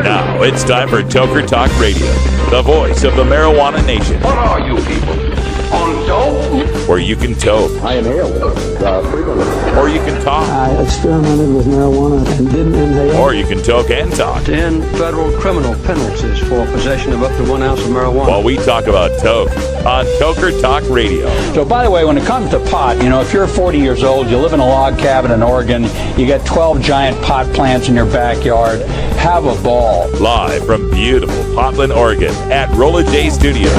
Now it's time for Toker Talk Radio, the voice of the marijuana nation. What are you people? On dope? Where you can toke. I inhale frequently. Or you can talk. I experimented with marijuana and didn't inhale. Or you can toke and talk. 10 federal criminal penalties for possession of up to 1 ounce of marijuana. While we talk about toke on Toker Talk Radio. So, by the way, when it comes to pot, if you're 40 years old, you live in a log cabin in Oregon, you got 12 giant pot plants in your backyard, have a ball. Live from beautiful Portland, Oregon at Rolla J Studios.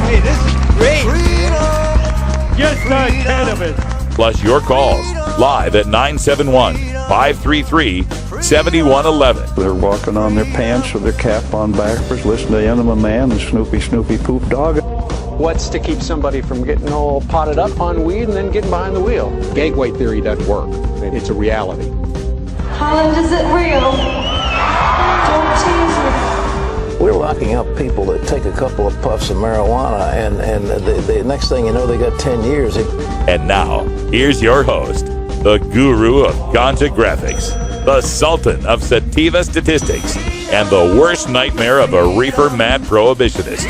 Hey, this is great. Yes, cannabis. Plus your calls live at 971-533-7111. They're walking on their pants with their cap on backwards, listening to Enema Man and Snoopy Poop Dog. What's to keep somebody from getting all potted up on weed and then getting behind the wheel? Gateway theory doesn't work. It's a reality. Holland, is it real? Don't tease me. We're locking up people that take a couple of puffs of marijuana, and the next thing you know, they got 10 years. And now, here's your host, the guru of ganja graphics, the sultan of sativa statistics, and the worst nightmare of a reefer mad prohibitionist.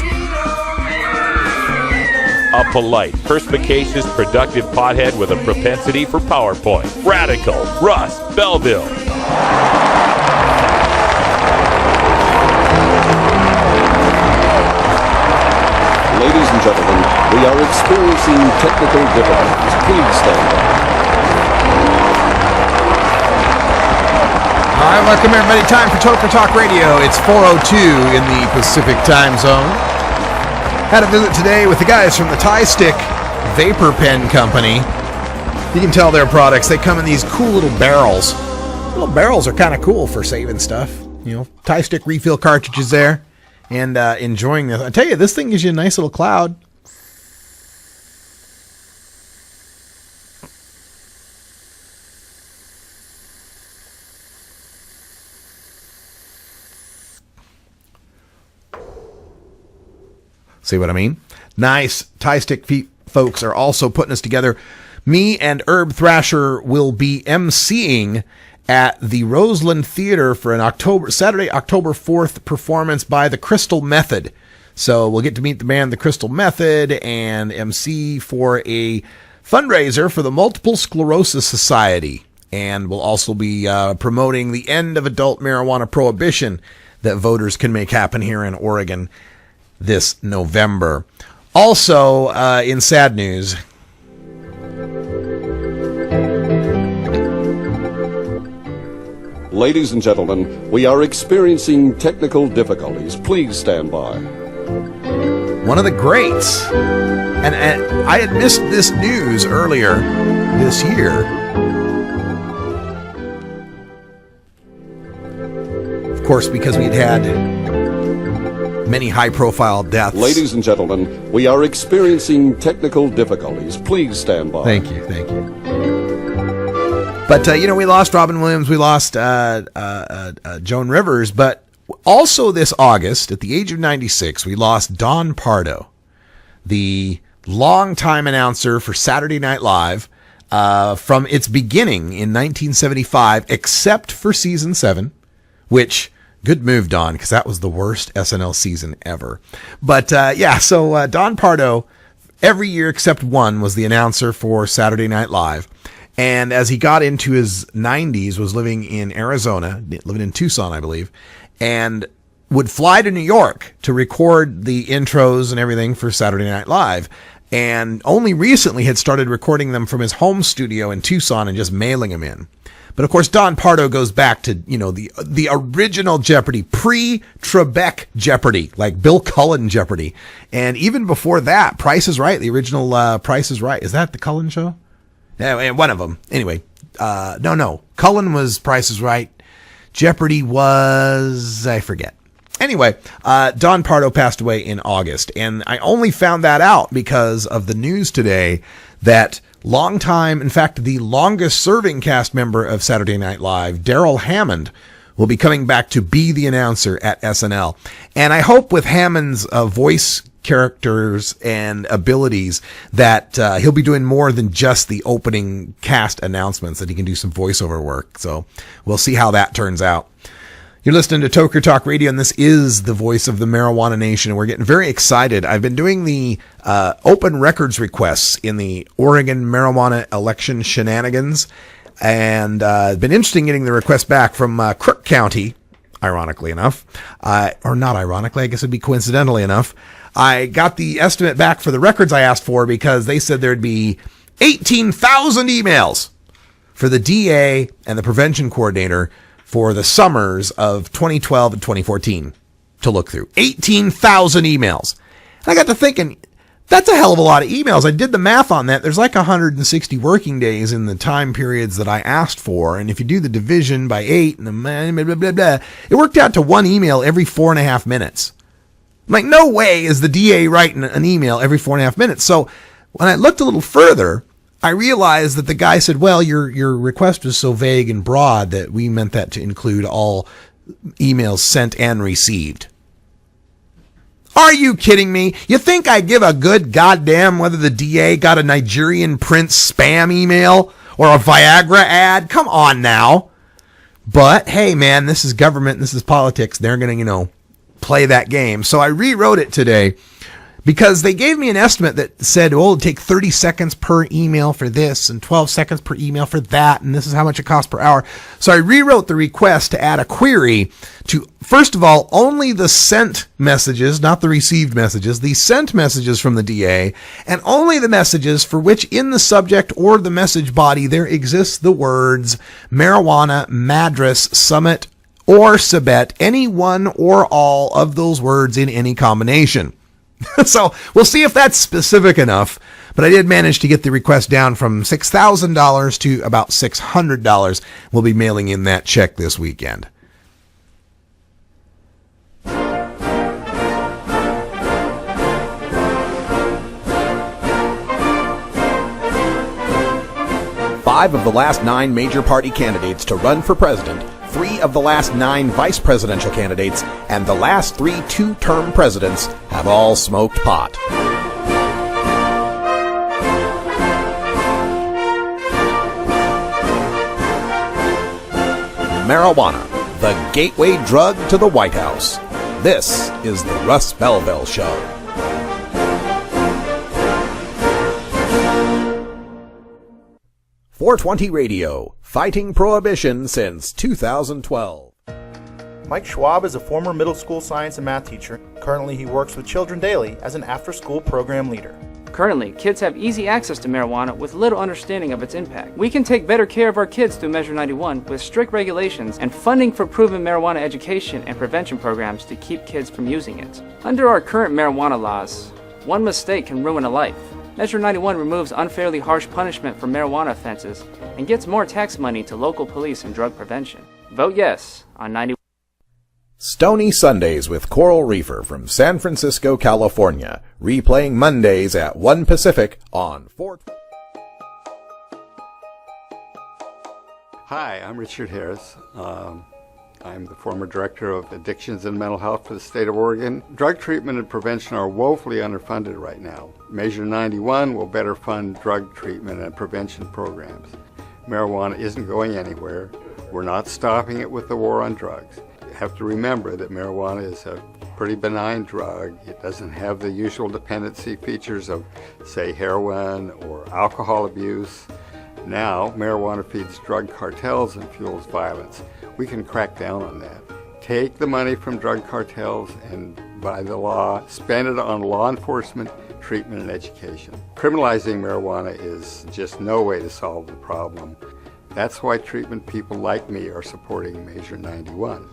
A polite, perspicacious, productive pothead with a propensity for PowerPoint. Radical Russ Belville. Ladies and gentlemen, we are experiencing technical difficulties. Please stand by. All right, welcome everybody. Time for Toker Talk Radio. It's 4:02 in the Pacific time zone. Had a visit today with the guys from the Tie Stick Vapor Pen Company. You can tell their products, they come in these cool little barrels. Little barrels are kind of cool for saving stuff. Tie Stick refill cartridges there. And enjoying this. I tell you, this thing gives you a nice little cloud. See what I mean? Nice. Tie Stick folks are also putting us together. Me and Urb Thrasher will be emceeing at the Roseland Theater for an Saturday, October 4th performance by the Crystal Method. So we'll get to meet the band The Crystal Method and MC for a fundraiser for the Multiple Sclerosis Society. And we'll also be promoting the end of adult marijuana prohibition that voters can make happen here in Oregon this November. Also, in sad news, Ladies and gentlemen, we are experiencing technical difficulties. Please stand by. one of the greats, and I had missed this news earlier this year. Of course, because we'd had many high-profile deaths. Ladies and gentlemen, we are experiencing technical difficulties. Please stand by. Thank you. But, we lost Robin Williams, we lost Joan Rivers, but also this August, at the age of 96, we lost Don Pardo, the longtime announcer for Saturday Night Live from its beginning in 1975, except for season 7, which, good move, Don, because that was the worst SNL season ever. But, so Don Pardo, every year except one, was the announcer for Saturday Night Live. And as he got into his 90s, was living in Arizona, living in Tucson, I believe, and would fly to New York to record the intros and everything for Saturday Night Live. And only recently had started recording them from his home studio in Tucson and just mailing them in. But of course, Don Pardo goes back to, the original Jeopardy, pre-Trebek Jeopardy, like Bill Cullen Jeopardy. And even before that, Price is Right, the original Price is Right. Is that the Cullen show? Yeah, one of them. Anyway, no. Cullen was Price is Right. Jeopardy was, I forget. Anyway, Don Pardo passed away in August. And I only found that out because of the news today that the longest serving cast member of Saturday Night Live, Darrell Hammond, will be coming back to be the announcer at SNL. And I hope with Hammond's voice characters and abilities that he'll be doing more than just the opening cast announcements, that he can do some voiceover work. So we'll see how that turns out. You're listening to Toker Talk Radio, and this is the voice of the Marijuana Nation, and we're getting very excited. I've been doing the open records requests in the Oregon marijuana election shenanigans, and it's been interesting getting the request back from Crook County, ironically enough. Or not ironically, I guess it'd be coincidentally enough. I got the estimate back for the records I asked for because they said there'd be 18,000 emails for the DA and the prevention coordinator for the summers of 2012 and 2014 to look through. 18,000 emails. And I got to thinking, that's a hell of a lot of emails. I did the math on that. There's like 160 working days in the time periods that I asked for. And if you do the division by 8 and the blah, blah, blah, blah, it worked out to one email every 4.5 minutes. I'm like, no way is the DA writing an email every 4.5 minutes. So when I looked a little further, I realized that the guy said, well, your request was so vague and broad that we meant that to include all emails sent and received. Are you kidding me? You think I give a good goddamn whether the DA got a Nigerian prince spam email or a Viagra ad? Come on now. But hey, man, this is government. This is politics. They're going to, play that game. So I rewrote it today because they gave me an estimate that said, well, it'll take 30 seconds per email for this and 12 seconds per email for that. And this is how much it costs per hour. So I rewrote the request to add a query to, first of all, only the sent messages, not the received messages, the sent messages from the DA, and only the messages for which in the subject or the message body there exists the words marijuana, Madras, Summit, or Sabet, any one or all of those words in any combination. So we'll see if that's specific enough, but I did manage to get the request down from $6,000 to about $600. We'll be mailing in that check this weekend. Five of the last 9 major party candidates to run for president, 3 of the last 9 vice presidential candidates, and the last 3 two-term presidents have all smoked pot. Marijuana, the gateway drug to the White House. This is the Russ Belville Show. .420 Radio, fighting prohibition since 2012. Mike Schwab is a former middle school science and math teacher. Currently, he works with Children Daily as an after-school program leader. Currently, kids have easy access to marijuana with little understanding of its impact. We can take better care of our kids through Measure 91 with strict regulations and funding for proven marijuana education and prevention programs to keep kids from using it. Under our current marijuana laws, one mistake can ruin a life. Measure 91 removes unfairly harsh punishment for marijuana offenses and gets more tax money to local police and drug prevention. Vote yes on 91. Stony Sundays with Coral Reefer from San Francisco, California, replaying Mondays at 1 Pacific on 4. Hi, I'm Richard Harris. I'm the former Director of Addictions and Mental Health for the state of Oregon. Drug treatment and prevention are woefully underfunded right now. Measure 91 will better fund drug treatment and prevention programs. Marijuana isn't going anywhere. We're not stopping it with the war on drugs. You have to remember that marijuana is a pretty benign drug. It doesn't have the usual dependency features of, say, heroin or alcohol abuse. Now, marijuana feeds drug cartels and fuels violence. We can crack down on that. Take the money from drug cartels and, by the law, spend it on law enforcement, treatment, and education. Criminalizing marijuana is just no way to solve the problem. That's why treatment people like me are supporting Measure 91.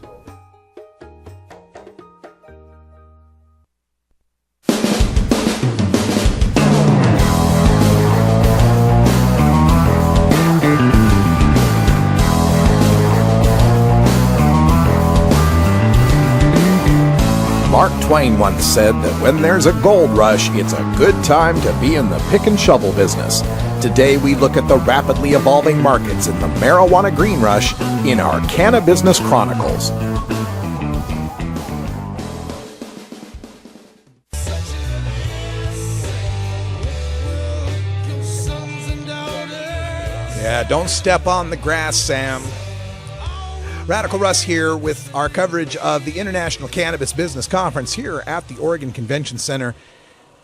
Mark Twain once said that when there's a gold rush, it's a good time to be in the pick and shovel business. Today we look at the rapidly evolving markets in the marijuana green rush in our Canna Business Chronicles. Yeah, don't step on the grass, Sam. Radical Russ here with our coverage of the International Cannabis Business Conference here at the Oregon Convention Center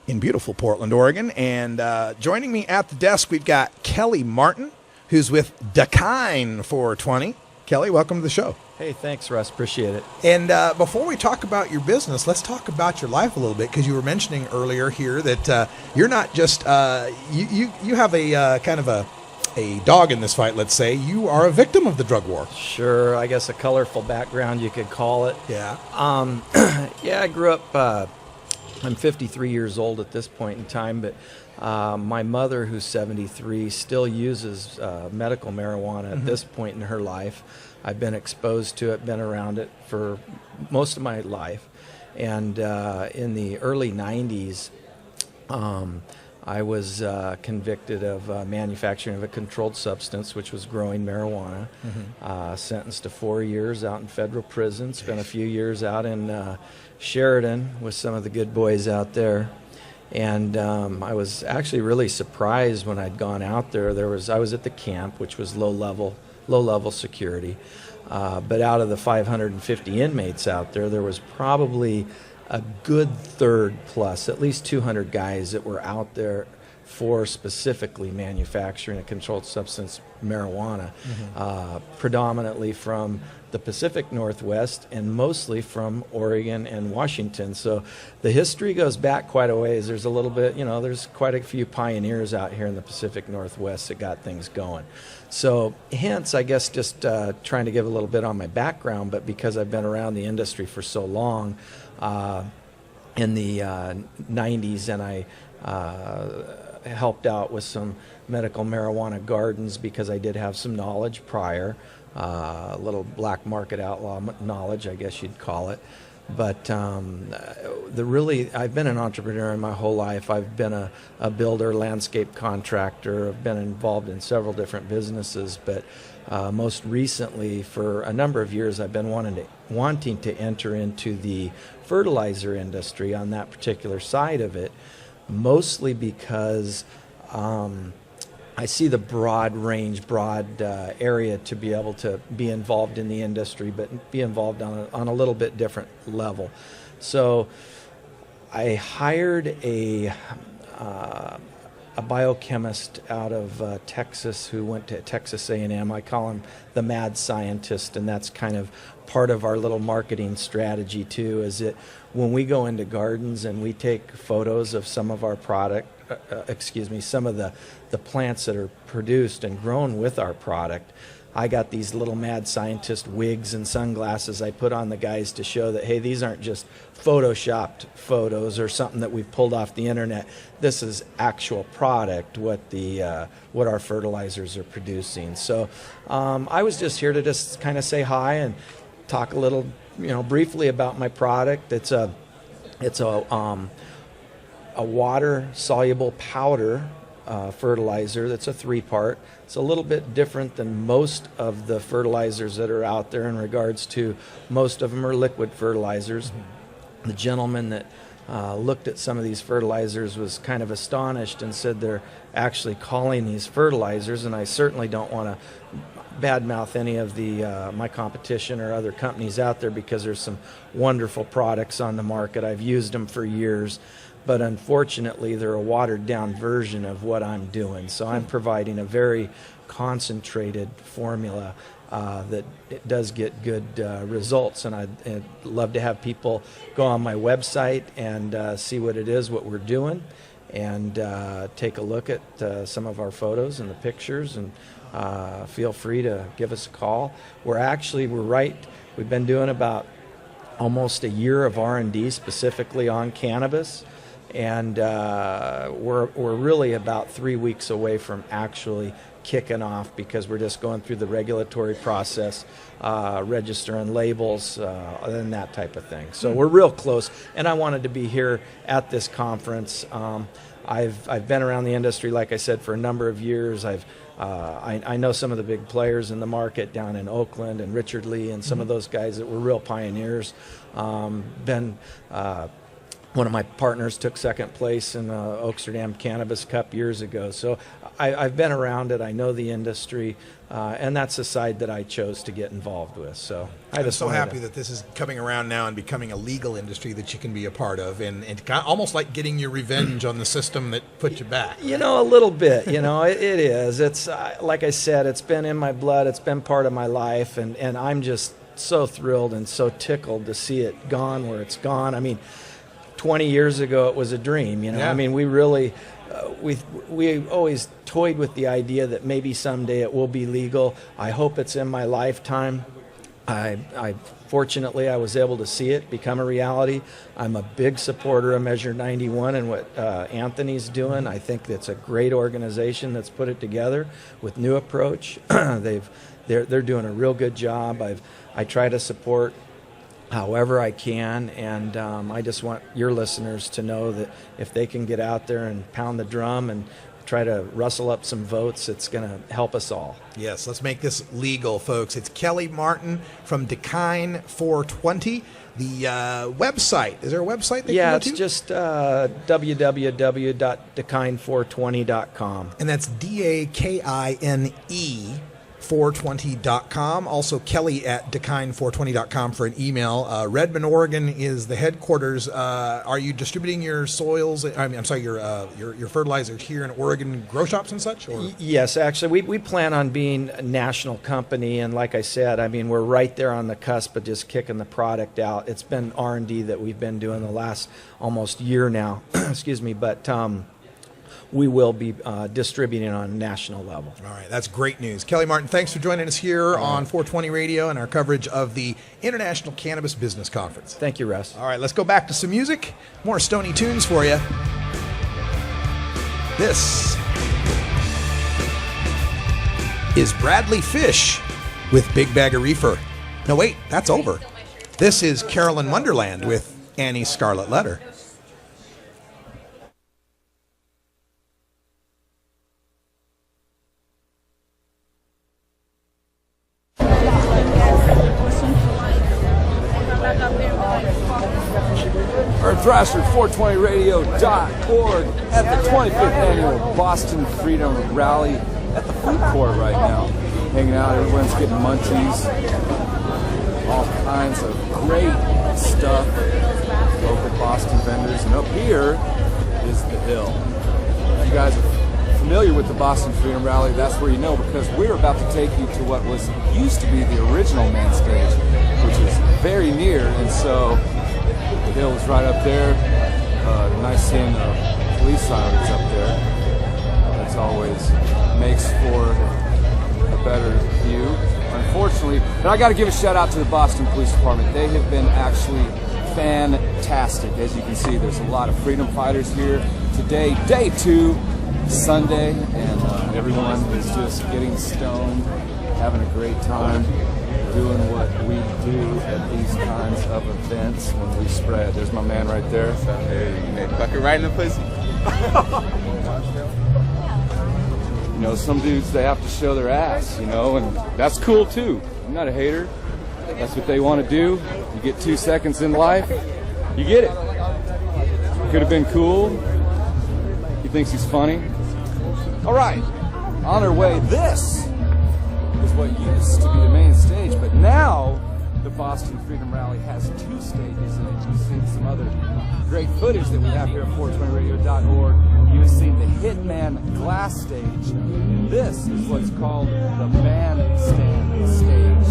in beautiful Portland, Oregon. And joining me at the desk, we've got Kelly Martin, who's with Dakine 420. Kelly, welcome to the show. Hey, thanks, Russ. Appreciate it. And before we talk about your business, let's talk about your life a little bit, because you were mentioning earlier here that you're not just, you have a kind of a dog in this fight, let's say. You are a victim of the drug war. Sure, I guess a colorful background, you could call it. Yeah. Yeah, I grew up, I'm 53 years old at this point in time, but my mother, who's 73, still uses medical marijuana at this point in her life. I've been exposed to it, been around it for most of my life. And in the early 90s, I was convicted of manufacturing of a controlled substance, which was growing marijuana. Sentenced to 4 years out in federal prison. Spent a few years out in Sheridan with some of the good boys out there. And I was actually really surprised when I'd gone out there. I was at the camp, which was low level security. But out of the 550 inmates out there, there was probably a good third plus, at least 200 guys that were out there for specifically manufacturing a controlled substance, marijuana, predominantly from the Pacific Northwest and mostly from Oregon and Washington. So the history goes back quite a ways. There's a little bit, there's quite a few pioneers out here in the Pacific Northwest that got things going. So hence, I guess, just trying to give a little bit on my background, but because I've been around the industry for so long, in the 90s, and I helped out with some medical marijuana gardens because I did have some knowledge prior, a little black market outlaw knowledge, I guess you'd call it. But I've been an entrepreneur my whole life. I've been a builder, landscape contractor. I've been involved in several different businesses, but most recently, for a number of years, I've been wanting to enter into the fertilizer industry on that particular side of it, mostly because I see the broad area to be able to be involved in the industry, but be involved on a little bit different level. So I hired a biochemist out of Texas who went to Texas A&M. I call him the mad scientist, and that's kind of part of our little marketing strategy too, is that when we go into gardens and we take photos of some of our some of the plants that are produced and grown with our product, I got these little mad scientist wigs and sunglasses I put on the guys to show that, hey, these aren't just photoshopped photos or something that we've pulled off the internet. This is actual product, what our fertilizers are producing. So I was just here to just kind of say hi and talk a little, briefly about my product. It's a water-soluble powder fertilizer that's a 3-part. It's a little bit different than most of the fertilizers that are out there in regards to most of them are liquid fertilizers. The gentleman that looked at some of these fertilizers was kind of astonished and said they're actually calling these fertilizers, and I certainly don't want to badmouth any of my competition or other companies out there because there's some wonderful products on the market. I've used them for years. But unfortunately, they're a watered-down version of what I'm doing. So I'm providing a very concentrated formula that it does get good results. And I'd love to have people go on my website and see what it is, what we're doing, and take a look at some of our photos and the pictures. And feel free to give us a call. We've been doing about almost a year of R&D specifically on cannabis. And we're really about 3 weeks away from actually kicking off because we're just going through the regulatory process, registering labels, and that type of thing. So we're real close. And I wanted to be here at this conference. I've been around the industry, like I said, for a number of years. I know some of the big players in the market down in Oakland and Richard Lee and some of those guys that were real pioneers. One of my partners took second place in the Oaksterdam Cannabis Cup years ago. So I've been around it. I know the industry, and that's the side that I chose to get involved with. So I'm so happy that this is coming around now and becoming a legal industry that you can be a part of, and kind of almost like getting your revenge on the system that put you back. You know, a little bit. You know, it is. It's like I said, it's been in my blood. It's been part of my life, and I'm just so thrilled and so tickled to see it gone where it's gone. I mean, 20 years ago, it was a dream, you know. Yeah. I mean, we really, we always toyed with the idea that maybe someday it will be legal. I hope it's in my lifetime. Fortunately, I was able to see it become a reality. I'm a big supporter of Measure 91 and what Anthony's doing. I think it's a great organization that's put it together with New Approach. They're doing a real good job. I try to support however I can, and I just want your listeners to know that if they can get out there and pound the drum and try to rustle up some votes, it's going to help us all. Yes, let's make this legal, folks. It's Kelly Martin from Decline 420. The website, is there a website they can go to? Yeah, it's just www.decline420.com. And that's DAKINE 420.com. Also, Kelly at decline420.com for an email. Redmond, Oregon is the headquarters. Are you distributing your soils? I'm sorry, your fertilizers here in Oregon grow shops and such? Or? Yes, actually, we plan on being a national company, and like I said, I mean, we're right there on the cusp of just kicking the product out. It's been R&D that we've been doing the last almost year now. Excuse me, but we will be distributing on a national level. All right, that's great news. Kelly Martin, thanks for joining us here on 420 Radio and our coverage of the International Cannabis Business Conference. Thank you, Russ. All right, let's go back to some music. More Stony tunes for you. This is Bradley Fish with Big Bag of Reefer. No, wait, that's over. This is Carolyn Wonderland with Annie's Scarlet Letter. Urb Thrasher, 420radio.org at the 25th annual Boston Freedom Rally at the food court right now. Hanging out, everyone's getting munchies, all kinds of great stuff, local Boston vendors. And up here is the hill. If you guys are familiar with the Boston Freedom Rally, that's where you know, because we're about to take you to what was used to be the original main stage, which is very near, and so the hill is right up there. Nice seeing the police sirens up there. That's always makes for a better view. Unfortunately, but I got to give a shout out to the Boston Police Department. They have been actually fantastic. As you can see, there's a lot of freedom fighters here today, day 2, Sunday, and everyone is just getting stoned, having a great time, doing what we do at these kinds of events when we spread. There's my man right there. Hey, you fucking right in the pussy. You know, some dudes, they have to show their ass, you know, and that's cool too. I'm not a hater. That's what they want to do. You get 2 seconds in life, you get it. Could have been cool. He thinks he's funny. All right, on our way, this is what used to be the main stage, but now the Boston Freedom Rally has 2 stages in it. You've seen some other great footage that we have here at 420radio.org. You've seen the Hitman Glass stage, and this is what's called the Bandstand stage.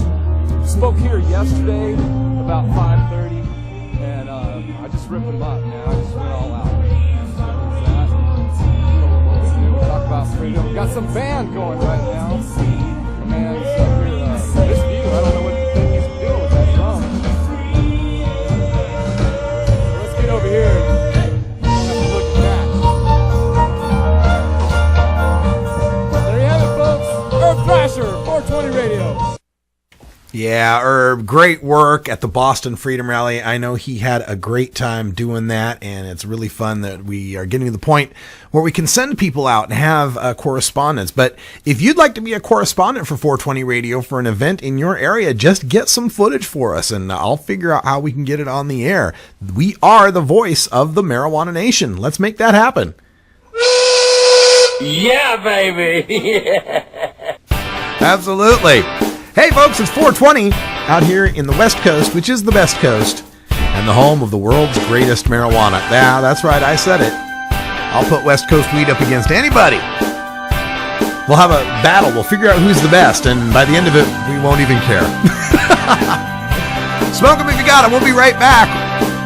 Spoke here yesterday about 5:30, and I just ripped them up, man. I just went all out. Talk about freedom. Got some band going right now. Man, this view, I don't know what he's doing with that drum. Let's get over here and have a look at that. There you have it, folks. Urb Thrasher, 420 Radio. Yeah, Herb, great work at the Boston Freedom Rally. I know he had a great time doing that, and it's really fun that we are getting to the point where we can send people out and have correspondence. But if you'd like to be a correspondent for 420 Radio for an event in your area, just get some footage for us, and I'll figure out how we can get it on the air. We are the voice of the Marijuana Nation. Let's make that happen. Yeah, baby. Yeah. Absolutely. Hey, folks, it's 420 out here in the West Coast, which is the best coast, and the home of the world's greatest marijuana. Yeah, that's right, I said it. I'll put West Coast weed up against anybody. We'll have a battle. We'll figure out who's the best, and by the end of it, we won't even care. Smoke 'em if you got 'em. We'll be right back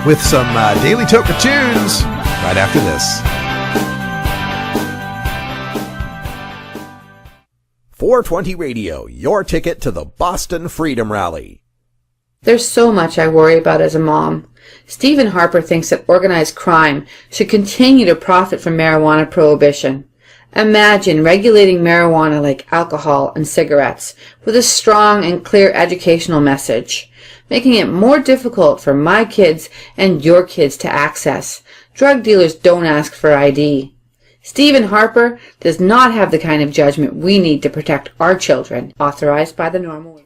with some Daily Toker tunes right after this. 420 Radio, your ticket to the Boston Freedom Rally. There's so much I worry about as a mom. Stephen Harper thinks that organized crime should continue to profit from marijuana prohibition. Imagine regulating marijuana like alcohol and cigarettes with a strong and clear educational message, making it more difficult for my kids and your kids to access. Drug dealers don't ask for ID. Stephen Harper does not have the kind of judgment we need to protect our children. Authorized by the Normal.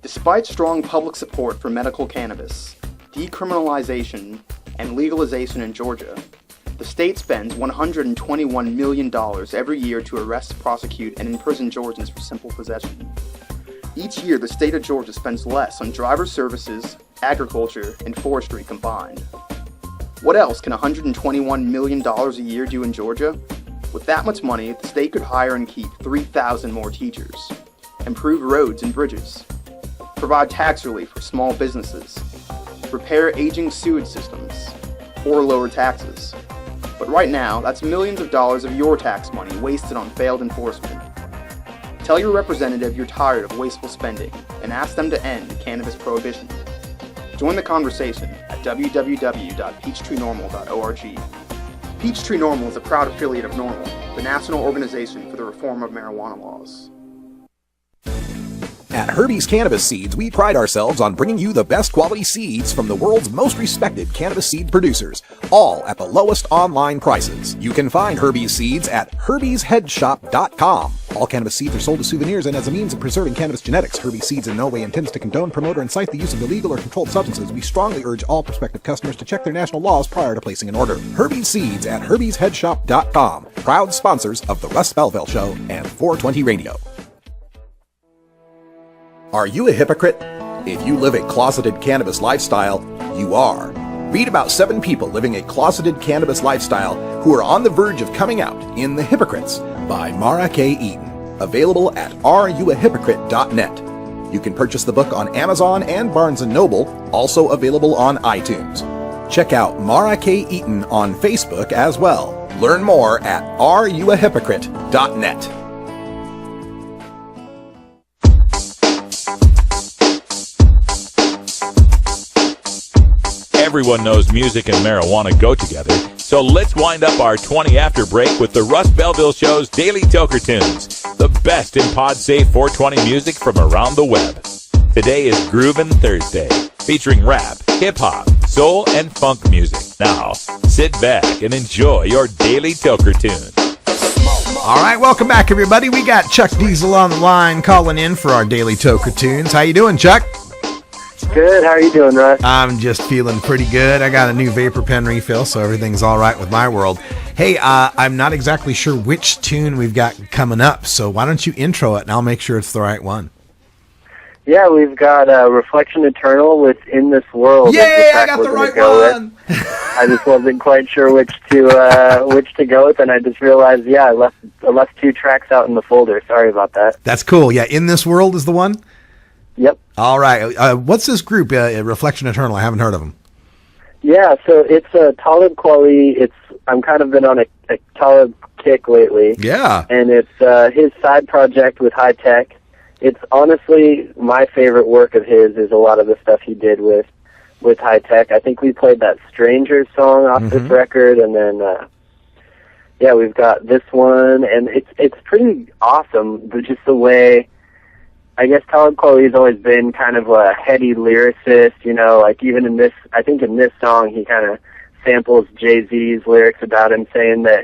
Despite strong public support for medical cannabis, decriminalization, and legalization in Georgia, the state spends $121 million every year to arrest, prosecute, and imprison Georgians for simple possession. Each year, the state of Georgia spends less on driver services, agriculture, and forestry combined. What else can $121 million a year do in Georgia? With that much money, the state could hire and keep 3,000 more teachers, improve roads and bridges, provide tax relief for small businesses, repair aging sewage systems, or lower taxes. But right now, that's millions of dollars of your tax money wasted on failed enforcement. Tell your representative you're tired of wasteful spending and ask them to end cannabis prohibition. Join the conversation at www.peachtreenormal.org. Peachtree Normal is a proud affiliate of NORML, the National Organization for the Reform of Marijuana Laws. At Herbie's Cannabis Seeds, we pride ourselves on bringing you the best quality seeds from the world's most respected cannabis seed producers, all at the lowest online prices. You can find Herbie's seeds at herbiesheadshop.com. All cannabis seeds are sold as souvenirs and as a means of preserving cannabis genetics. Herbie's Seeds in no way intends to condone, promote, or incite the use of illegal or controlled substances. We strongly urge all prospective customers to check their national laws prior to placing an order. Herbie's Seeds at herbiesheadshop.com. Proud sponsors of The Russ Belville Show and 420 Radio. Are you a hypocrite? If you live a closeted cannabis lifestyle, you are. Read about 7 people living a closeted cannabis lifestyle who are on the verge of coming out in The Hypocrites by Mara K. Eaton. Available at areyouahypocrite.net. You can purchase the book on Amazon and Barnes & Noble, also available on iTunes. Check out Mara K. Eaton on Facebook as well. Learn more at areyouahypocrite.net. Everyone knows music and marijuana go together, so let's wind up our 20 after break with the Russ Belville Show's Daily Toker Tunes, the best in pod-safe 420 music from around the web. Today is Groovin' Thursday, featuring rap, hip-hop, soul, and funk music. Now, sit back and enjoy your Daily Toker Tunes. All right, welcome back, everybody. We got Chuck Diesel on the line calling in for our Daily Toker Tunes. How you doing, Chuck? Good. How are you doing, Russ? I'm just feeling pretty good. I got a new vapor pen refill, so everything's all right with my world. Hey, I'm not exactly sure which tune we've got coming up, so why don't you intro it, and I'll make sure it's the right one. Yeah, we've got Reflection Eternal with In This World. Yay, I got the right one! I just wasn't quite sure which to go with, and I just realized, I left 2 tracks out in the folder. Sorry about that. That's cool. Yeah, In This World is the one? Yep. All right. What's this group, Reflection Eternal? I haven't heard of them. Yeah, so it's Talib Kweli. I'm kind of been on a Talib kick lately. Yeah. And it's his side project with High Tech. It's honestly my favorite work of his is a lot of the stuff he did with High Tech. I think we played that Strangers song off this record, and then we've got this one, and it's pretty awesome. Just the way I guess Talib Kweli's always been kind of a heady lyricist, you know, like even in this, I think in this song he kind of samples Jay-Z's lyrics about him saying that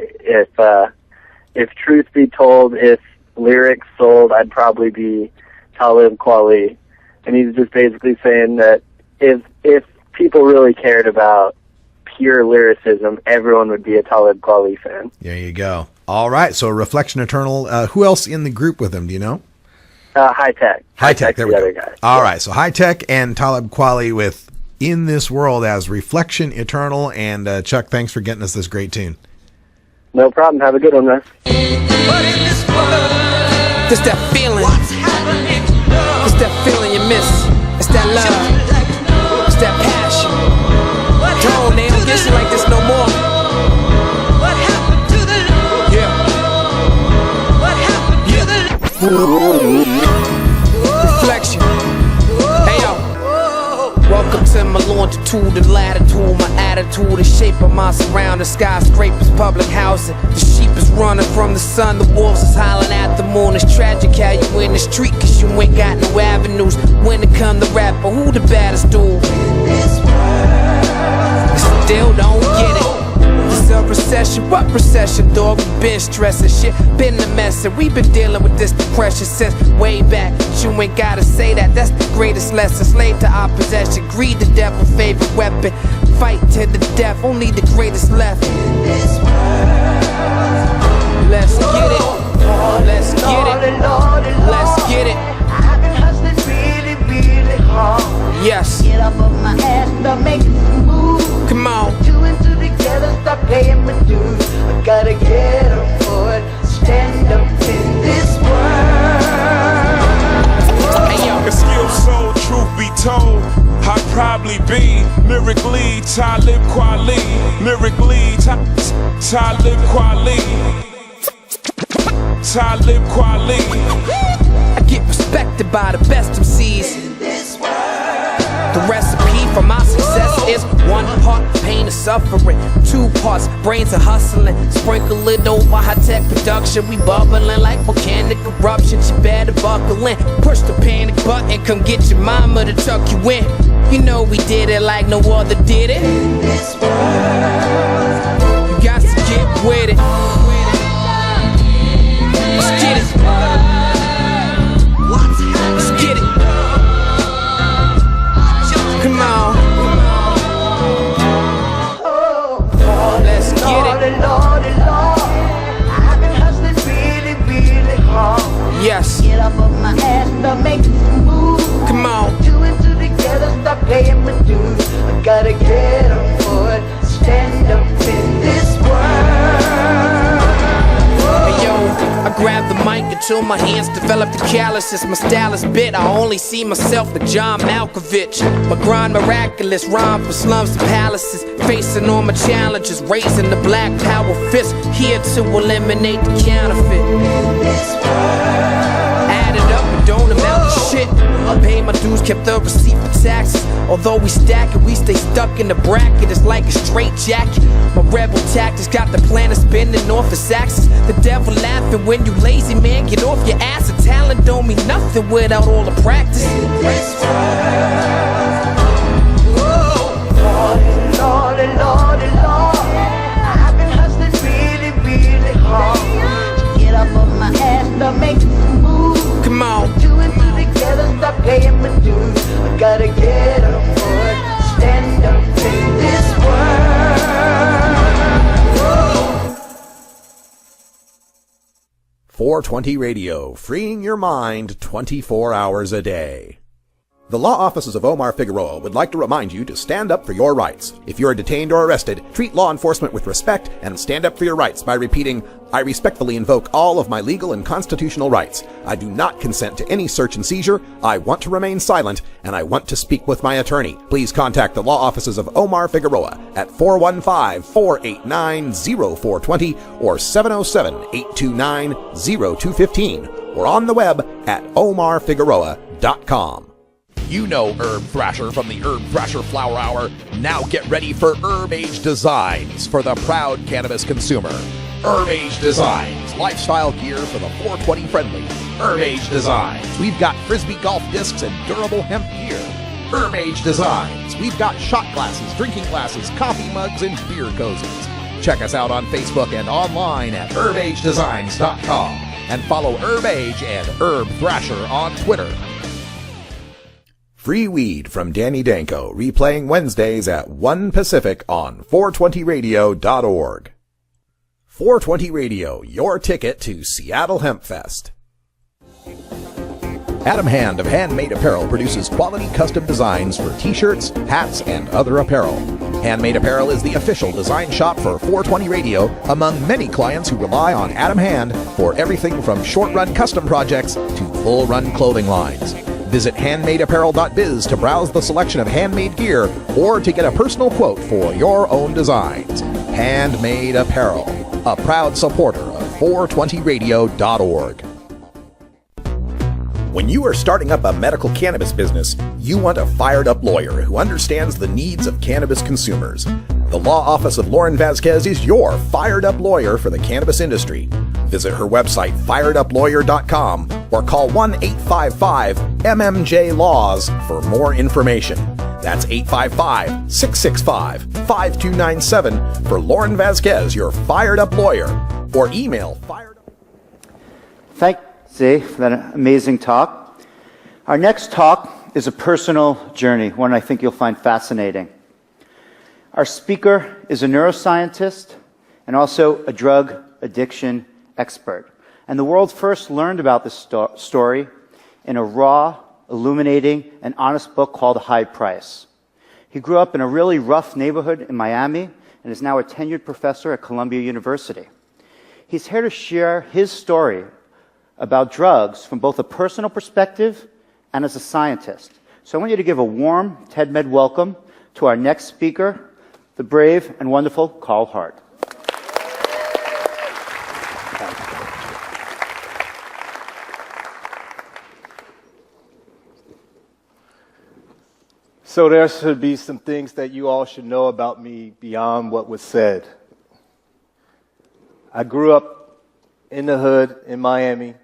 if truth be told, if lyrics sold, I'd probably be Talib Kweli. And he's just basically saying that if people really cared about pure lyricism, everyone would be a Talib Kweli fan. There you go. All right, so Reflection Eternal. Who else in the group with him, do you know? High Tech. High Tech, there we go. Guy. All right, so High Tech and Talib Kweli with In This World as Reflection Eternal. And Chuck, thanks for getting us this great tune. No problem. Have a good one, guys. It's that feeling. It's that feeling you miss. It's that love. It's that passion. Tone, they don't get you like this no more. What happened to the love? Yeah. What happened to the reflection? Hey yo. Welcome to my longitude and latitude. My attitude is shaped by my surroundings. Skyscrapers, public housing. The sheep is running from the sun. The wolves is howling at the moon. It's tragic how you in the street, cause you ain't got no avenues. When it come to rapper, who the baddest dude? Still don't get it. It's a recession, what recession, dog? We been stressing, shit been a mess, and we been dealing with this depression since way back. But you ain't gotta say that, that's the greatest lesson. Slave to our possession, greed the devil, favorite weapon. Fight to the death, only the greatest left. Let's get it, let's get it, let's get it. I've been hustling really, really hard. Yes. Get up on my ass, start making some moves. Come on. Two and two together, start paying my dues. I gotta get up for it, stand up in this world. Hey yo. If skill sold, truth be told, I'd probably be lyrically Talib Kweli. Lyrically Talib Kweli. Talib Kweli. I get respected by the best MCs. The recipe for my success is 1 part pain and suffering, 2 parts brains and hustling. Sprinkle it over high-tech production. We bubbling like volcanic eruptions. You better buckle in. Push the panic button. Come get your mama to tuck you in. You know we did it like no other did it. You got to get with it. Let's get it. Let's get it. Come on. Let's get it. I've been hustling really, really hard. Yes. Get up on my ass, start making some moves. Come on. Two and two together, start paying my dues. I gotta get up for it, stand up in this world. Hey yo, I grab the mic until my hands develop the calluses. My style is bit, I only see myself like John Malkovich. My grind miraculous, rhyme from slums to palaces. Facing all my challenges, raising the black power fist. Here to eliminate the counterfeit. Add it up and don't amount to shit. I pay my dues, kept the receipt for taxes. Although we stack it, we stay stuck in the bracket. It's like a straight jacket. My rebel tactics got the planet spinning off its axis. The devil laughing when you lazy, man. Get off your ass. A talent don't mean nothing without all the practice. Lordy, Lordy, Lord, I've been hustling really, really hard. Get up on my ass, start making some moves. Come on. Two and two together, start paying my dues. I gotta get up for it, stand up in this world. 420 Radio, freeing your mind 24 hours a day. The law offices of Omar Figueroa would like to remind you to stand up for your rights. If you are detained or arrested, treat law enforcement with respect and stand up for your rights by repeating, I respectfully invoke all of my legal and constitutional rights. I do not consent to any search and seizure. I want to remain silent, and I want to speak with my attorney. Please contact the law offices of Omar Figueroa at 415-489-0420 or 707-829-0215 or on the web at omarfigueroa.com. You know Urb Thrasher from the Urb Thrasher Flower Hour. Now get ready for Herb Age designs for the proud cannabis consumer. Urb Designs, lifestyle gear for the 420 friendly. Urb Designs, we've got frisbee golf discs and durable hemp gear. Urb Designs, we've got shot glasses, drinking glasses, coffee mugs, and beer cozies. Check us out on Facebook and online at urbagedesigns.com. And follow Urb and Urb Thrasher on Twitter. Free Weed from Danny Danko, replaying Wednesdays at 1 Pacific on 420radio.org. 420 Radio, your ticket to Seattle Hemp Fest. Adam Hand of Handmade Apparel produces quality custom designs for t-shirts, hats, and other apparel. Handmade Apparel is the official design shop for 420 Radio among many clients who rely on Adam Hand for everything from short-run custom projects to full-run clothing lines. Visit handmadeapparel.biz to browse the selection of handmade gear or to get a personal quote for your own designs. Handmade Apparel, a proud supporter of 420radio.org. When you are starting up a medical cannabis business, you want a fired-up lawyer who understands the needs of cannabis consumers. The law office of Lauren Vasquez is your fired-up lawyer for the cannabis industry. Visit her website, firedUpLawyer.com, or call 1-855-MMJ-LAWS for more information. That's 855-665-5297 for Lauren Vasquez, your fired-up lawyer, or email firedup. Thank you for that amazing talk. Our next talk is a personal journey, one I think you'll find fascinating. Our speaker is a neuroscientist and also a drug addiction expert. And the world first learned about this story in a raw, illuminating, and honest book called High Price. He grew up in a really rough neighborhood in Miami and is now a tenured professor at Columbia University. He's here to share his story about drugs from both a personal perspective and as a scientist. So I want you to give a warm TED-Med welcome to our next speaker, the brave and wonderful Carl Hart. So there should be some things that you all should know about me beyond what was said. I grew up in the hood in Miami,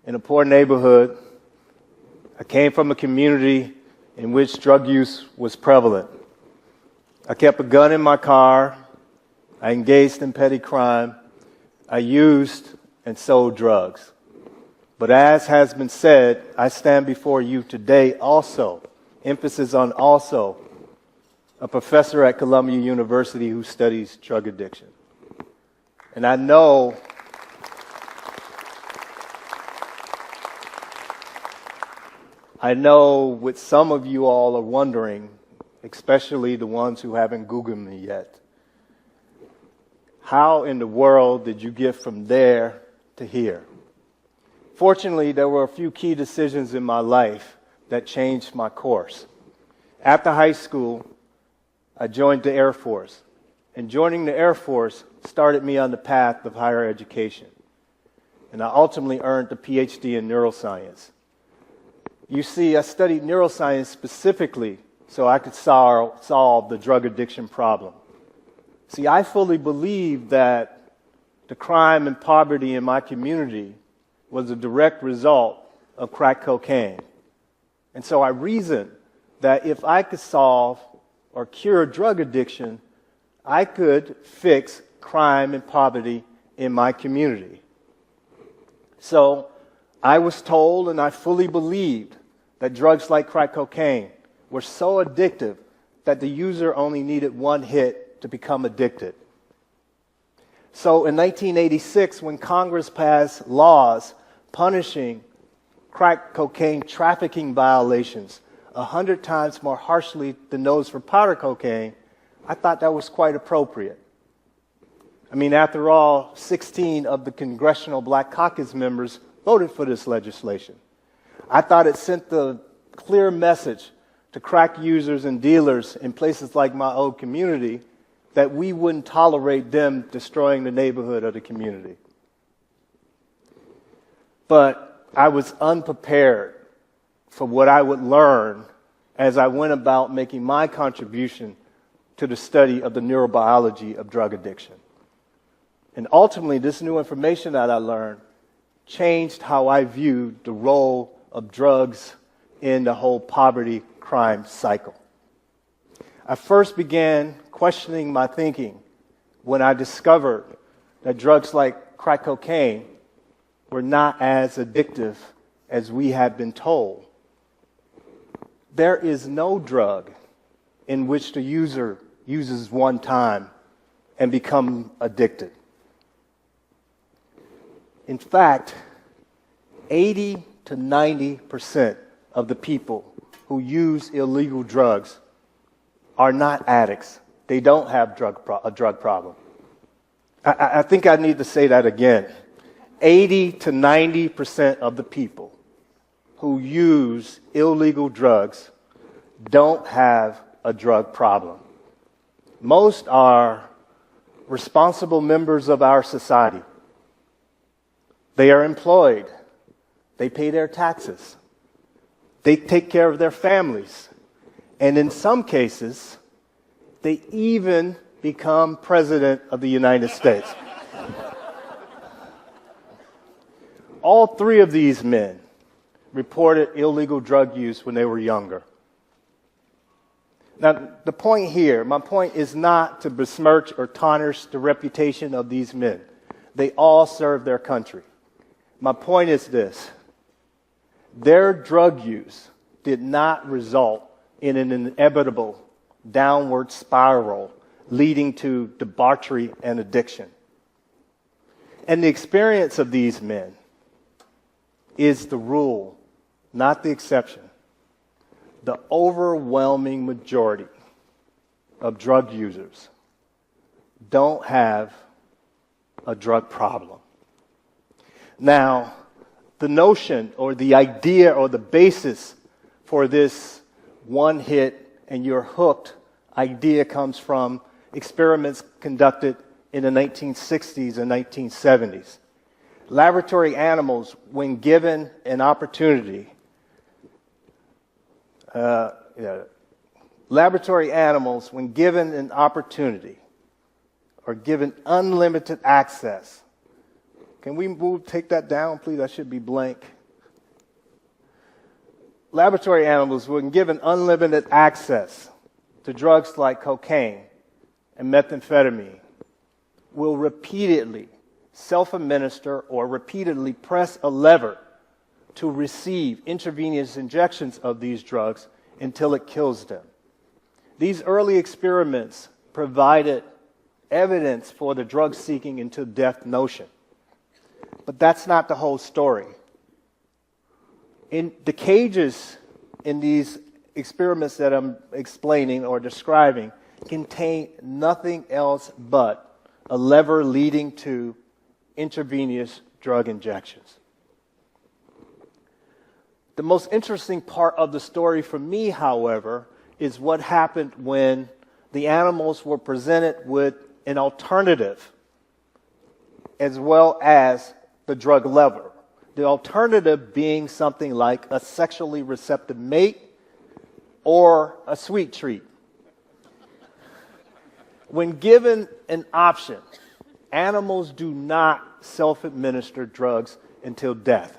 in a poor neighborhood. I came from a community in which drug use was prevalent. I kept a gun in my car. I engaged in petty crime. I used and sold drugs. But as has been said, I stand before you today also, emphasis on also, a professor at Columbia University who studies drug addiction. And I know what some of you all are wondering, especially the ones who haven't Googled me yet. How in the world did you get from there to here? Fortunately, there were a few key decisions in my life that changed my course. After high school, I joined the Air Force, and joining the Air Force started me on the path of higher education. And I ultimately earned a PhD in neuroscience. You see, I studied neuroscience specifically so I could solve the drug addiction problem. See, I fully believe that the crime and poverty in my community was a direct result of crack cocaine. And so I reasoned that if I could solve or cure drug addiction, I could fix crime and poverty in my community. So I was told, and I fully believed, that drugs like crack cocaine were so addictive that the user only needed one hit to become addicted. So in 1986, when Congress passed laws punishing crack cocaine trafficking violations 100 times more harshly than those for powder cocaine, I thought that was quite appropriate. I mean, after all, 16 of the Congressional Black Caucus members voted for this legislation. I thought it sent the clear message to crack users and dealers in places like my old community that we wouldn't tolerate them destroying the neighborhood or the community. But I was unprepared for what I would learn as I went about making my contribution to the study of the neurobiology of drug addiction. And ultimately, this new information that I learned changed how I viewed the role of drugs in the whole poverty crime cycle. I first began questioning my thinking when I discovered that drugs like crack cocaine were not as addictive as we had been told. There is no drug in which the user uses one time and becomes addicted. In fact, 80 to 90% of the people who use illegal drugs are not addicts. They don't have a drug problem. I think I need to say that again. 80 to 90% of the people who use illegal drugs don't have a drug problem. Most are responsible members of our society. They are employed. They pay their taxes. They take care of their families. And in some cases, they even become president of the United States. All three of these men reported illegal drug use when they were younger. Now, the point here, my point is not to besmirch or tarnish the reputation of these men. They all serve their country. My point is this: their drug use did not result in an inevitable downward spiral leading to debauchery and addiction. And the experience of these men is the rule, not the exception. The overwhelming majority of drug users don't have a drug problem. Now, the notion or the idea or the basis for this one hit and you're hooked idea comes from experiments conducted in the 1960s and 1970s. Laboratory animals, when given an opportunity, or given unlimited access. Can we take that down, please? That should be blank. Laboratory animals, when given unlimited access to drugs like cocaine and methamphetamine, will repeatedly self-administer or repeatedly press a lever to receive intravenous injections of these drugs until it kills them. These early experiments provided evidence for the drug-seeking into death notion. But that's not the whole story. In the cages in these experiments that I'm explaining or describing contain nothing else but a lever leading to intravenous drug injections. The most interesting part of the story for me, however, is what happened when the animals were presented with an alternative as well as the drug lever. The alternative being something like a sexually receptive mate or a sweet treat. When given an option, animals do not self-administer drugs until death.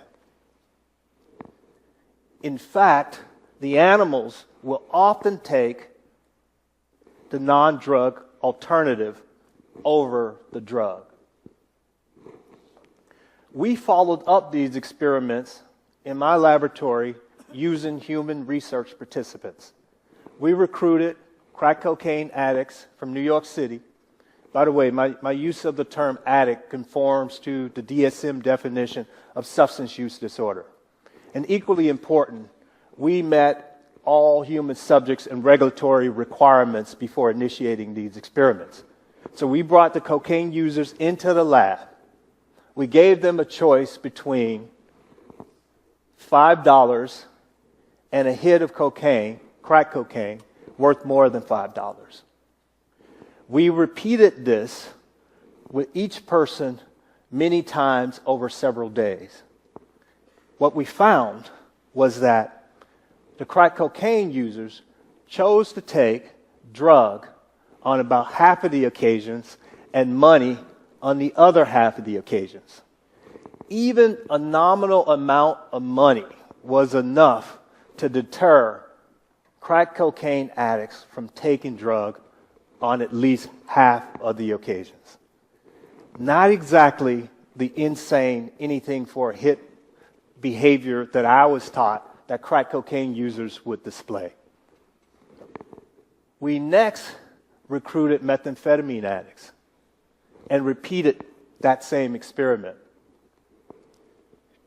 In fact, the animals will often take the non-drug alternative over the drug. We followed up these experiments in my laboratory using human research participants. We recruited crack cocaine addicts from New York City. By the way, my use of the term addict conforms to the DSM definition of substance use disorder. And equally important, we met all human subjects and regulatory requirements before initiating these experiments. So we brought the cocaine users into the lab. We gave them a choice between $5 and a hit of cocaine, crack cocaine, worth more than $5. We repeated this with each person many times over several days. What we found was that the crack cocaine users chose to take drug on about half of the occasions and money on the other half of the occasions. Even a nominal amount of money was enough to deter crack cocaine addicts from taking drugs on at least half of the occasions. Not exactly the insane anything for a hit behavior that I was taught that crack cocaine users would display. We next recruited methamphetamine addicts and repeated that same experiment.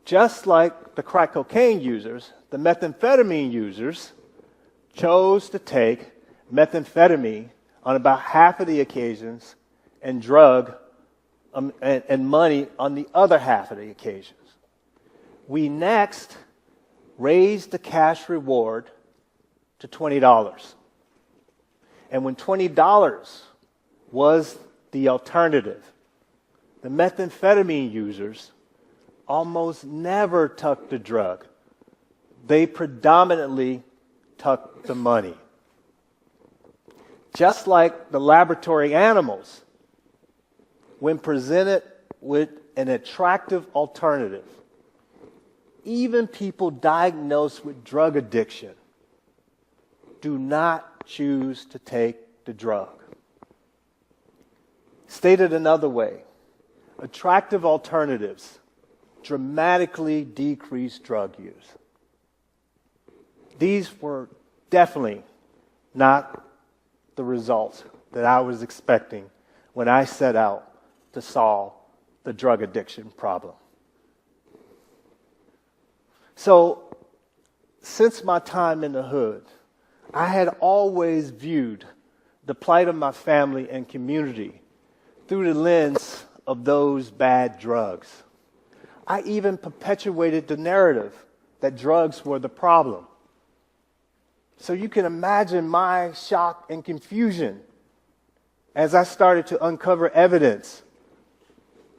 Just like the crack cocaine users, the methamphetamine users chose to take methamphetamine on about half of the occasions and and money on the other half of the occasions. We next raised the cash reward to $20. And when $20 was the alternative, the methamphetamine users almost never took the drug. They predominantly took the money. Just like the laboratory animals, when presented with an attractive alternative, even people diagnosed with drug addiction do not choose to take the drug. Stated another way, attractive alternatives dramatically decrease drug use. These were definitely not the results that I was expecting when I set out to solve the drug addiction problem. So, since my time in the hood, I had always viewed the plight of my family and community through the lens of those bad drugs. I even perpetuated the narrative that drugs were the problem. So you can imagine my shock and confusion as I started to uncover evidence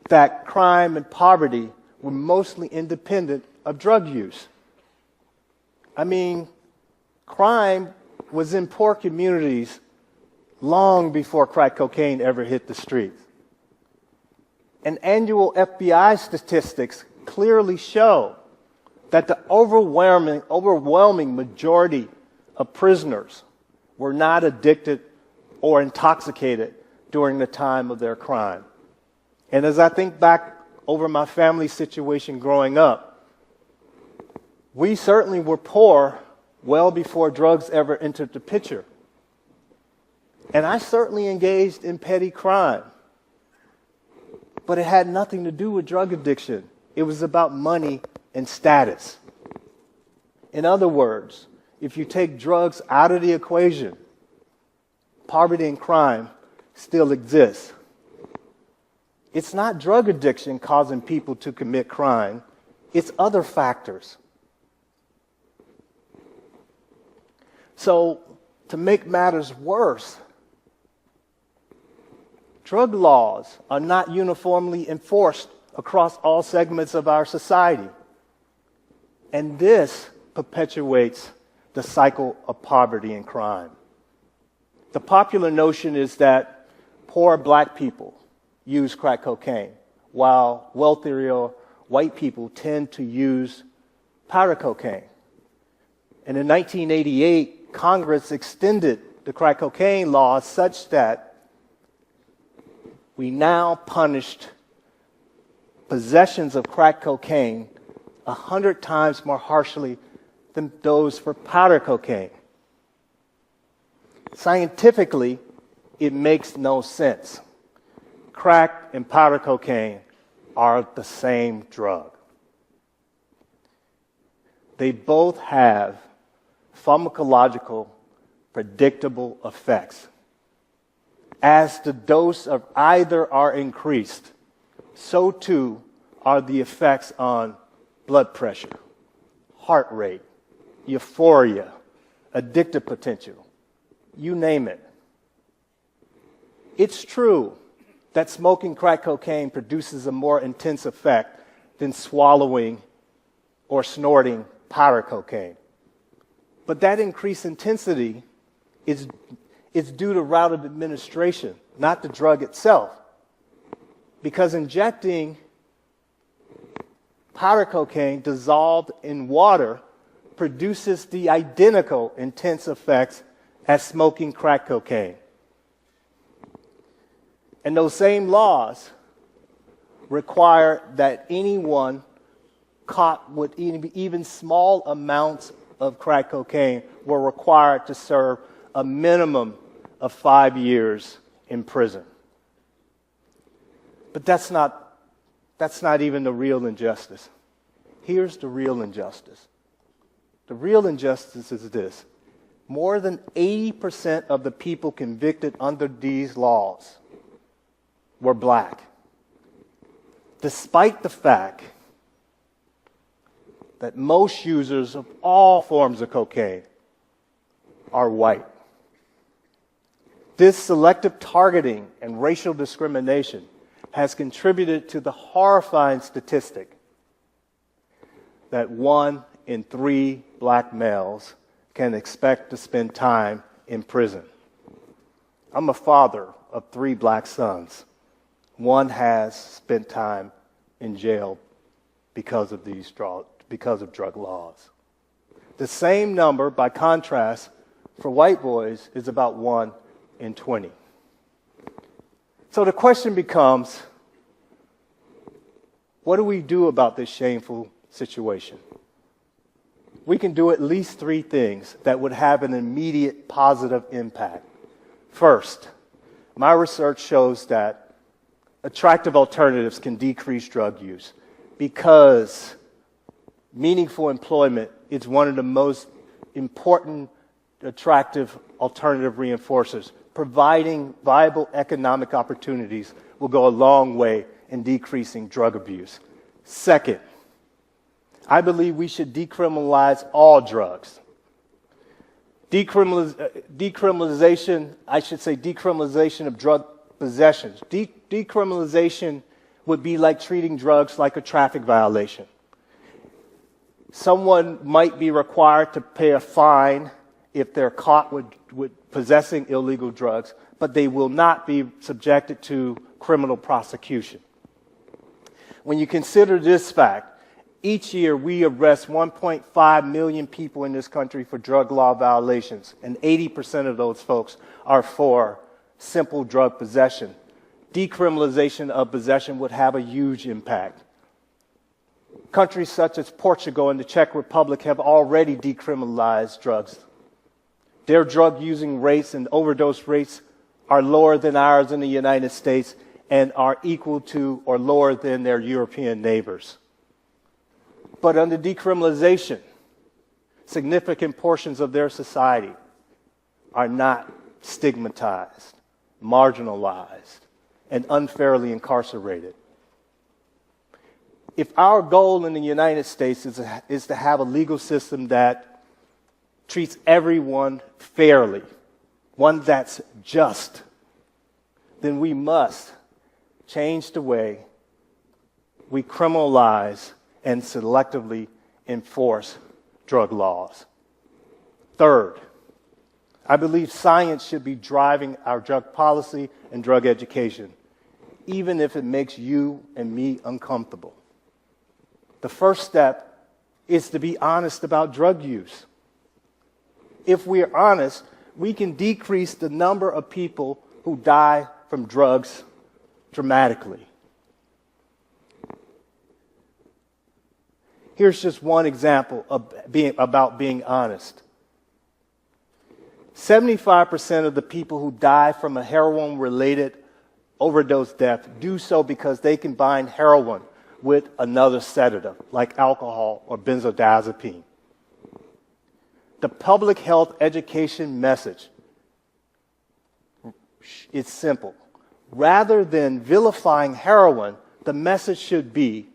that crime and poverty were mostly independent of drug use. I mean, crime was in poor communities long before crack cocaine ever hit the streets. And annual FBI statistics clearly show that the overwhelming majority of prisoners were not addicted or intoxicated during the time of their crime. And as I think back over my family situation growing up, we certainly were poor well before drugs ever entered the picture. And I certainly engaged in petty crime. But it had nothing to do with drug addiction. It was about money and status. In other words, if you take drugs out of the equation, poverty and crime still exist. It's not drug addiction causing people to commit crime. It's other factors. So, to make matters worse, drug laws are not uniformly enforced across all segments of our society. And this perpetuates the cycle of poverty and crime. The popular notion is that poor black people use crack cocaine, while wealthier white people tend to use powder cocaine. And in 1988, Congress extended the crack cocaine law such that we now punished possessions of crack cocaine 100 times more harshly than those for powder cocaine. Scientifically, it makes no sense. Crack and powder cocaine are the same drug. They both have pharmacological, predictable effects. As the dose of either are increased, so too are the effects on blood pressure, heart rate, euphoria, addictive potential, you name it. It's true that smoking crack cocaine produces a more intense effect than swallowing or snorting powder cocaine. But that increased intensity is due to route of administration, not the drug itself. Because injecting powder cocaine dissolved in water produces the identical intense effects as smoking crack cocaine. And those same laws require that anyone caught with even small amounts of crack cocaine were required to serve a minimum of 5 years in prison. But that's not even the real injustice. Here's the real injustice. The real injustice is this. More than 80% of the people convicted under these laws were black, despite the fact that most users of all forms of cocaine are white. This selective targeting and racial discrimination has contributed to the horrifying statistic that 1 in 3 black males can expect to spend time in prison. I'm a father of 3 black sons. One has spent time in jail because of drug laws. The same number, by contrast, for white boys is about 1 in 20. So the question becomes, what do we do about this shameful situation? We can do at least 3 things that would have an immediate positive impact. First, my research shows that attractive alternatives can decrease drug use because meaningful employment is one of the most important attractive alternative reinforcers. Providing viable economic opportunities will go a long way in decreasing drug abuse. Second, I believe we should decriminalize all drugs. Decriminalization of drug possessions. Decriminalization would be like treating drugs like a traffic violation. Someone might be required to pay a fine if they're caught with possessing illegal drugs, but they will not be subjected to criminal prosecution. When you consider this fact, each year we arrest 1.5 million people in this country for drug law violations, and 80% of those folks are for simple drug possession. Decriminalization of possession would have a huge impact. Countries such as Portugal and the Czech Republic have already decriminalized drugs. Their drug-using rates and overdose rates are lower than ours in the United States and are equal to or lower than their European neighbors. But under decriminalization, significant portions of their society are not stigmatized, marginalized, and unfairly incarcerated. If our goal in the United States is to have a legal system that treats everyone fairly, one that's just, then we must change the way we criminalize and selectively enforce drug laws. Third, I believe science should be driving our drug policy and drug education, even if it makes you and me uncomfortable. The first step is to be honest about drug use. If we're honest, we can decrease the number of people who die from drugs dramatically. Here's just one example about being honest. 75% of the people who die from a heroin-related overdose death do so because they combine heroin with another sedative, like alcohol or benzodiazepine. The public health education message is simple. Rather than vilifying heroin, the message should be,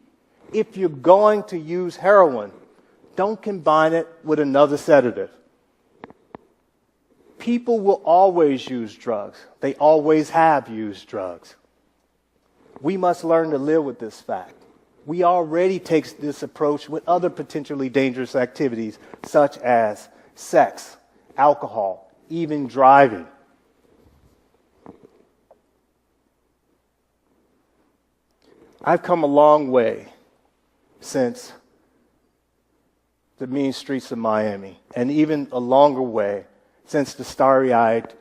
if you're going to use heroin, don't combine it with another sedative. People will always use drugs. They always have used drugs. We must learn to live with this fact. We already take this approach with other potentially dangerous activities, such as sex, alcohol, even driving. I've come a long way since the mean streets of Miami, and even a longer way since the starry-eyed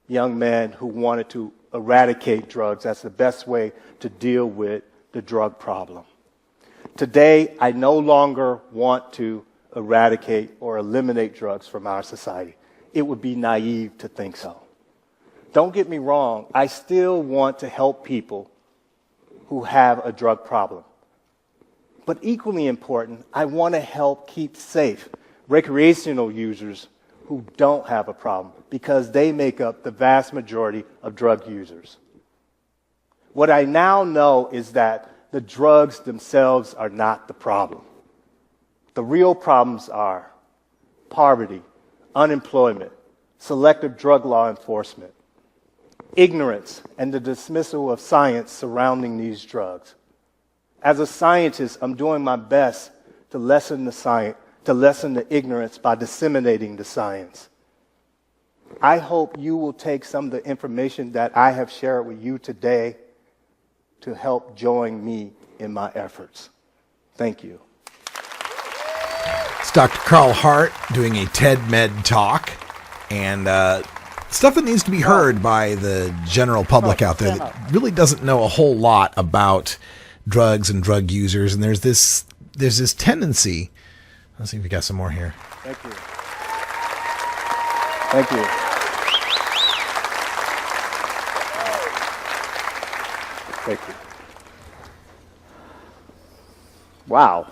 young man who wanted to eradicate drugs. That's the best way to deal with the drug problem. Today, I no longer want to eradicate or eliminate drugs from our society. It would be naive to think so. Don't get me wrong, I still want to help people who have a drug problem. But equally important, I want to help keep safe recreational users who don't have a problem, because they make up the vast majority of drug users. What I now know is that the drugs themselves are not the problem. The real problems are poverty, unemployment, selective drug law enforcement, ignorance, and the dismissal of science surrounding these drugs. As a scientist, I'm doing my best to lessen the ignorance by disseminating the science. I hope you will take some of the information that I have shared with you today to help join me in my efforts. Thank you. It's Dr. Carl Hart doing a TED Med talk, and stuff that needs to be heard by the general public out there that really doesn't know a whole lot about drugs and drug users. And there's this tendency. Let's see if we got some more here. Thank you. Thank you. Thank you. Wow.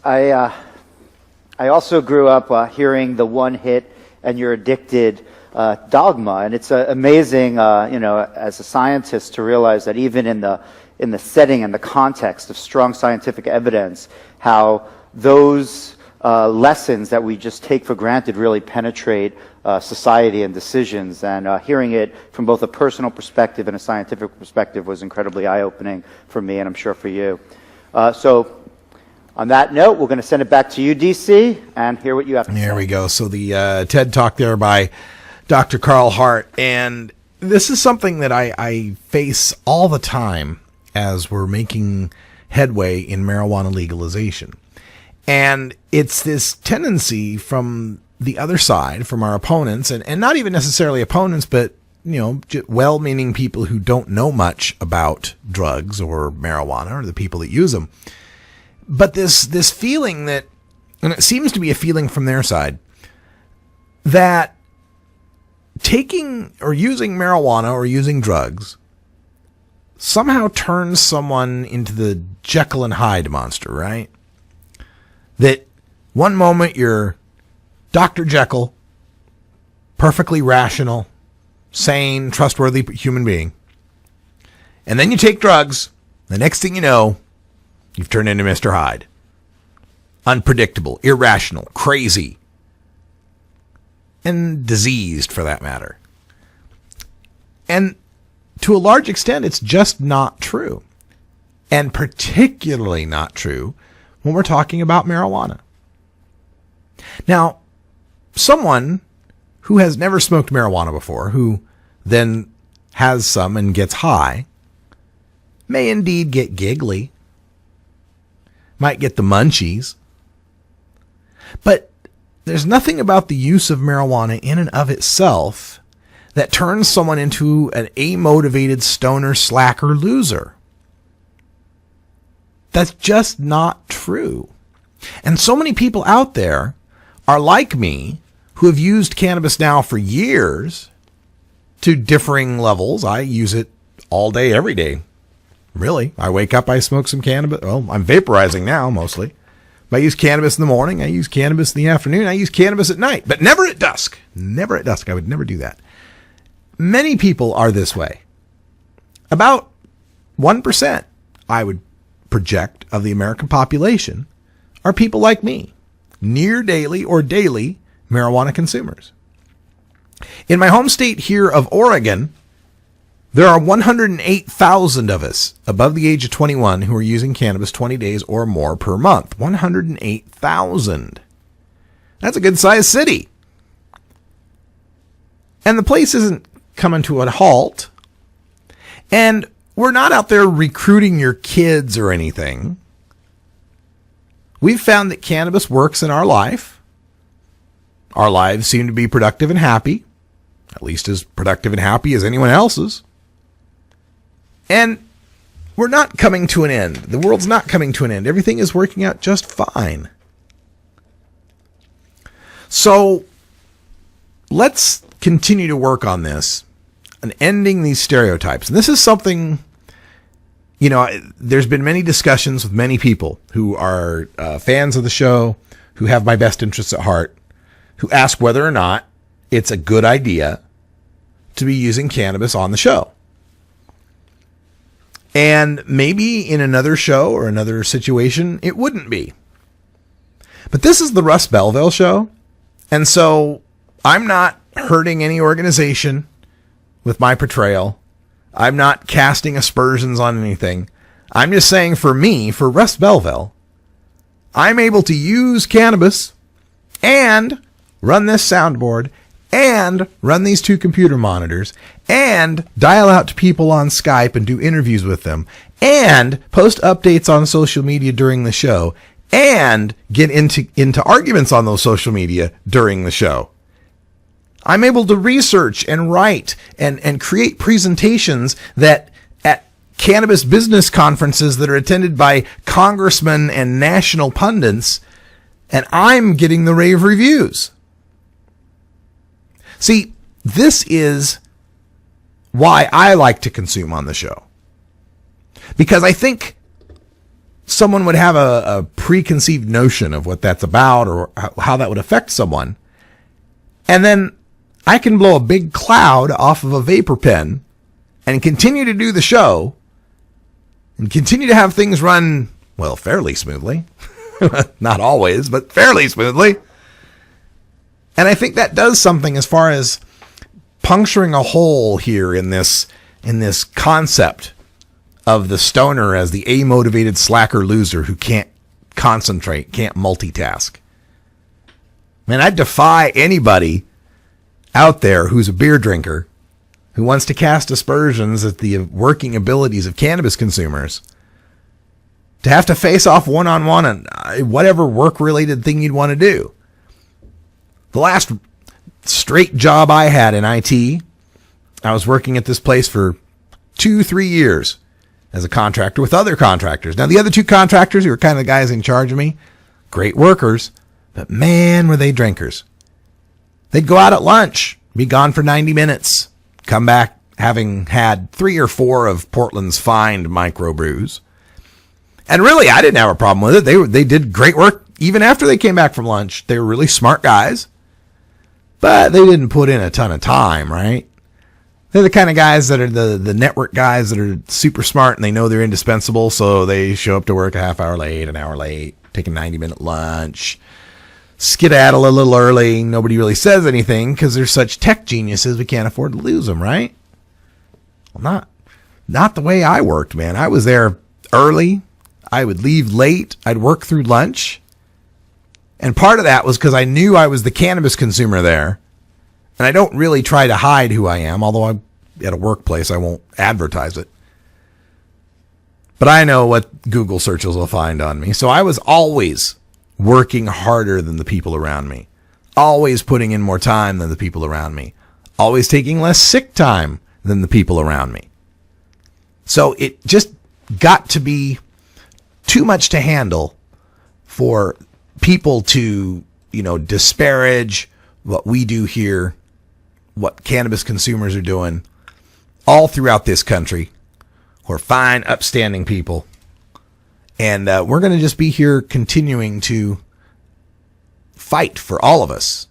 I also grew up hearing the one hit and you're addicted dogma, and it's amazing, as a scientist to realize that even in the setting and the context of strong scientific evidence, how those lessons that we just take for granted really penetrate society and decisions. And hearing it from both a personal perspective and a scientific perspective was incredibly eye-opening for me, and I'm sure for you. So on that note, we're going to send it back to you, DC, and hear what you have to say. There we go. So the TED Talk there by Dr. Carl Hart. And this is something that I face all the time as we're making headway in marijuana legalization. And it's this tendency from the other side, from our opponents, and not even necessarily opponents, but well-meaning people who don't know much about drugs or marijuana or the people that use them. But this feeling that, and it seems to be a feeling from their side, that taking or using marijuana or using drugs somehow turns someone into the Jekyll and Hyde monster, right? That one moment you're Dr. Jekyll, perfectly rational, sane, trustworthy human being, and then you take drugs, the next thing you know, you've turned into Mr. Hyde. Unpredictable, irrational, crazy, and diseased for that matter. And to a large extent, it's just not true. And particularly not true when we're talking about marijuana. Now, someone who has never smoked marijuana before, who then has some and gets high, may indeed get giggly, might get the munchies, but there's nothing about the use of marijuana in and of itself that turns someone into an amotivated stoner, slacker, loser. That's just not true. And so many people out there are like me, who have used cannabis now for years to differing levels. I use it all day, every day. Really. I wake up, I smoke some cannabis. Well, I'm vaporizing now, mostly. I use cannabis in the morning. I use cannabis in the afternoon. I use cannabis at night, but never at dusk. Never at dusk. I would never do that. Many people are this way. About 1%, I would project, of the American population are people like me, near daily or daily marijuana consumers. In my home state here of Oregon, there are 108,000 of us above the age of 21 who are using cannabis 20 days or more per month. 108,000. That's a good-sized city. And the place isn't coming to a halt. And we're not out there recruiting your kids or anything. We've found that cannabis works in our life. Our lives seem to be productive and happy, at least as productive and happy as anyone else's. And we're not coming to an end. The world's not coming to an end. Everything is working out just fine. So let's continue to work on this and ending these stereotypes. And this is something, you know, there's been many discussions with many people who are fans of the show, who have my best interests at heart, who ask whether or not it's a good idea to be using cannabis on the show. And maybe in another show or another situation, it wouldn't be. But this is the Russ Belville show. And so I'm not hurting any organization with my portrayal. I'm not casting aspersions on anything. I'm just saying for me, for Russ Belville, I'm able to use cannabis and run this soundboard and run these 2 computer monitors and dial out to people on Skype and do interviews with them and post updates on social media during the show and get into arguments on those social media during the show. I'm able to research and write and create presentations that at cannabis business conferences that are attended by congressmen and national pundits, and I'm getting the rave reviews. See, this is why I like to consume on the show. Because I think someone would have a preconceived notion of what that's about or how that would affect someone. And then I can blow a big cloud off of a vapor pen and continue to do the show and continue to have things run, well, fairly smoothly. Not always, but fairly smoothly. And I think that does something as far as puncturing a hole here in this concept of the stoner as the amotivated slacker loser who can't concentrate, can't multitask. Man, I defy anybody out there who's a beer drinker who wants to cast aspersions at the working abilities of cannabis consumers to have to face off one-on-one on whatever work-related thing you'd want to do. The last straight job I had in IT, I was working at this place for 2-3 years as a contractor with other contractors. Now, the other 2 contractors, who were kind of the guys in charge of me, great workers, but man, were they drinkers. They'd go out at lunch, be gone for 90 minutes, come back having had 3 or 4 of Portland's fine microbrews. And really, I didn't have a problem with it. They did great work even after they came back from lunch. They were really smart guys, but they didn't put in a ton of time, right? They're the kind of guys that are the network guys that are super smart and they know they're indispensable, so they show up to work a half hour late, an hour late, take a 90-minute lunch, skedaddle a little early. Nobody really says anything because they're such tech geniuses we can't afford to lose them, right? Well, not the way I worked, man. I was there early. I would leave late. I'd work through lunch. And part of that was because I knew I was the cannabis consumer there. And I don't really try to hide who I am, although I'm at a workplace, I won't advertise it. But I know what Google searches will find on me. So I was always working harder than the people around me. Always putting in more time than the people around me. Always taking less sick time than the people around me. So it just got to be too much to handle for people to, disparage what we do here, what cannabis consumers are doing all throughout this country. We're fine, upstanding people. And we're going to just be here continuing to fight for all of us,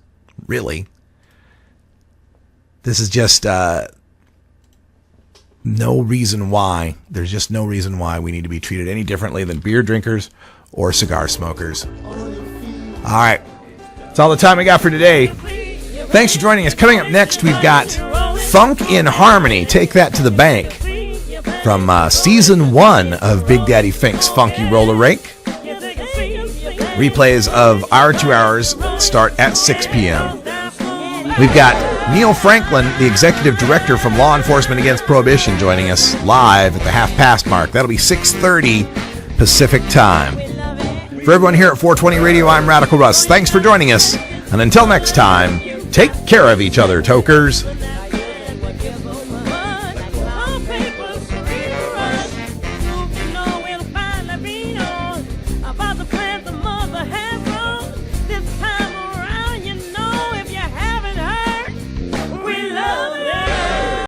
really. This is just no reason why. There's just no reason why we need to be treated any differently than beer drinkers or cigar smokers. All right. That's all the time we got for today. Thanks for joining us. Coming up next, we've got Funk in Harmony. Take that to the bank. From season 1 of Big Daddy Fink's Funky Roller Rake. Replays of our 2 hours start at 6 p.m. We've got Neil Franklin, the executive director from Law Enforcement Against Prohibition, joining us live at the half-past mark. That'll be 6:30 Pacific time. For everyone here at 420 Radio, I'm Radical Russ. Thanks for joining us. And until next time, take care of each other, Tokers.